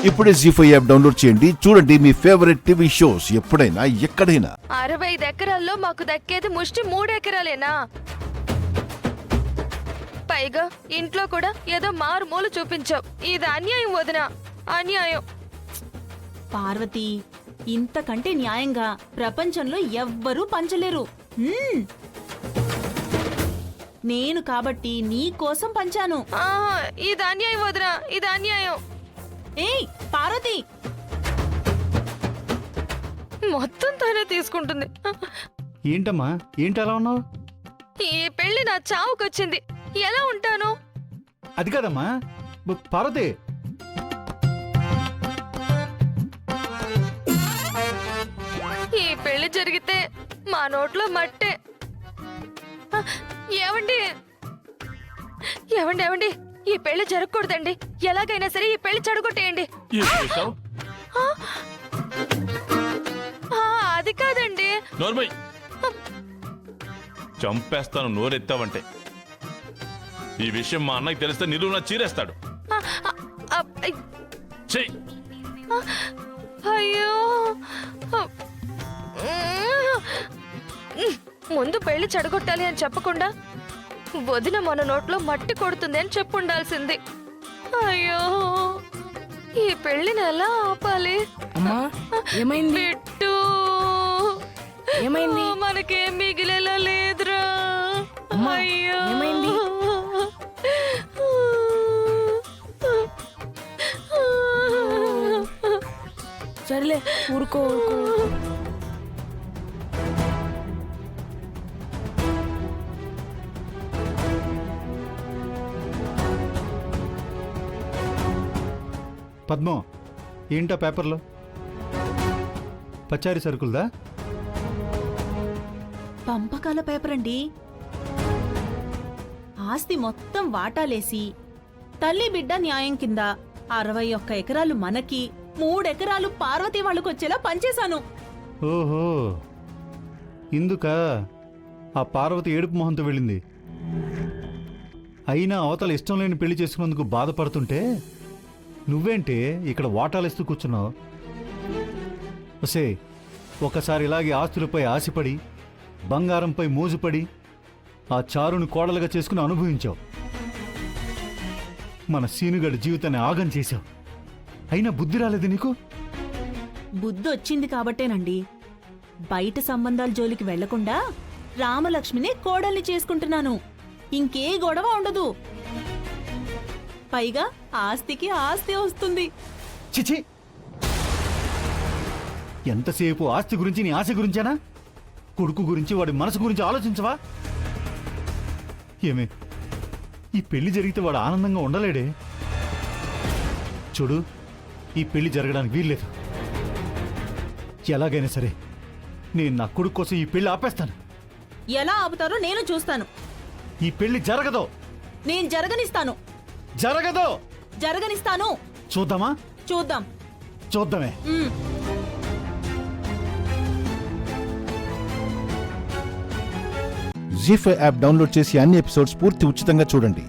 ఇప్పుడే జీ5 app download చేయండి. చూడండి మీ ఫేవరెట్ టీవీ షోస్ ఎప్పుడైనా ఎక్కడైనా. 65 ఎకరాల్లో మాకు దక్కేది ముష్టి 3 ఎకరాలేనా? పైగా ఇంట్లో కూడా ఏదో మారుమూలు చూపించావు. ఇది అన్యాయం వదినా, అన్యాయం. పార్వతి, ఇంతకంటే న్యాయంగా ప్రపంచంలో ఎవ్వరూ పంచలేరు. నేను కాబట్టి నీ కోసం పంచాను. ఇది అన్యాయం వదినా, ఇది అన్యాయం. ఏయ్ పార్వతి, మొత్తం తనే తీసుకుంటుంది. ఏంటమ్మా, ఏంటి అలా ఉన్నావు? ఈ పెళ్లి నా చావుకొచ్చింది, ఎలా ఉంటాను? అది కాదమ్మా పార్వతి, ఈ పెళ్లి జరిగితే మా నోట్లో మట్టే. ఏవండి ఏవండి ఏవండి, ఈ పెళ్లి జరగకూడదండి. ఎలాగైనా సరే ఈ పెళ్లి చెడగొట్టేయండి. అది కాదండి. నోర్మై, చంపేస్తాను నోరెత్తావంటే. ఈ విషయం మా అన్నకి తెలిస్తే నిలువున చీరేస్తాడు. చెయ్. అయ్యో, ముందు పెళ్లి చెడగొట్టాలి అని చెప్పకుండా వదిన మన నోట్లో మట్టి కొడుతుంది అని చెప్పుండాల్సింది. అయ్యో, ఈ పెళ్లిని ఎలా ఆపాలి? పెట్టు, ఏమైంది? మనకేం మిగిలేలా లేదురా. అయ్యో, ఏమైంది? సర్లే, ఊరుకో ఊరుకో. పద్మం, ఏంటా పేపర్లో? పచారీ సరుకులదా? పంపకాల పేపర్ అండి. ఆస్తి మొత్తం వాటాలేసి తల్లి బిడ్డ న్యాయం కింద 61 ఎకరాలు మనకి, 3 ఎకరాలు పార్వతి వాళ్ళకొచ్చేలా పంచేశాను. ఓహో, ఇందుక ఆ పార్వతి ఏడుపు మొహంతో వెళ్ళింది. అయినా అవతల ఇష్టం లేని పెళ్లి చేసుకున్నందుకు బాధపడుతుంటే నువ్వేంటే ఇక్కడ వాటాలిస్తూ కూర్చున్నావు? ఒసే, ఒకసారి ఇలాగే ఆస్తులపై ఆశపడి, బంగారంపై మోజుపడి ఆ చారును కోడలుగా చేసుకుని అనుభవించావు. మన సీనుగడి జీవితాన్ని ఆగం చేశావు. అయినా బుద్ధి రాలేదు నీకు? బుద్ధొచ్చింది కాబట్టేనండి బయట సంబంధాల జోలికి వెళ్లకుండా రామలక్ష్మిని కోడల్ని చేసుకుంటున్నాను. ఇంకే గొడవ ఉండదు. పైగా ఆస్తికి ఆస్తి వస్తుంది. చిచి, ఎంతసేపు ఆస్తి గురించి నీ ఆశ గురించేనా? కొడుకు గురించి, వాడి మనసు గురించి ఆలోచించవా? ఏమే, ఈ పెళ్లి జరిగితే వాడు ఆనందంగా ఉండలేడే. చూడు, ఈ పెళ్లి జరగడానికి వీల్లేదు. ఎలాగైనా సరే నేను నా కొడుకు కోసం ఈ పెళ్లి ఆపేస్తాను. ఎలా ఆపుతారో నేను చూస్తాను. ఈ పెళ్లి జరగదు. నేను జరగనిస్తాను. జరగదు. జరగనిస్తాను. చూద్దామా? చూద్దాం. చూద్దామే. జీ5 యాప్ డౌన్లోడ్ చేసి అన్ని ఎపిసోడ్స్ పూర్తి ఉచితంగా చూడండి.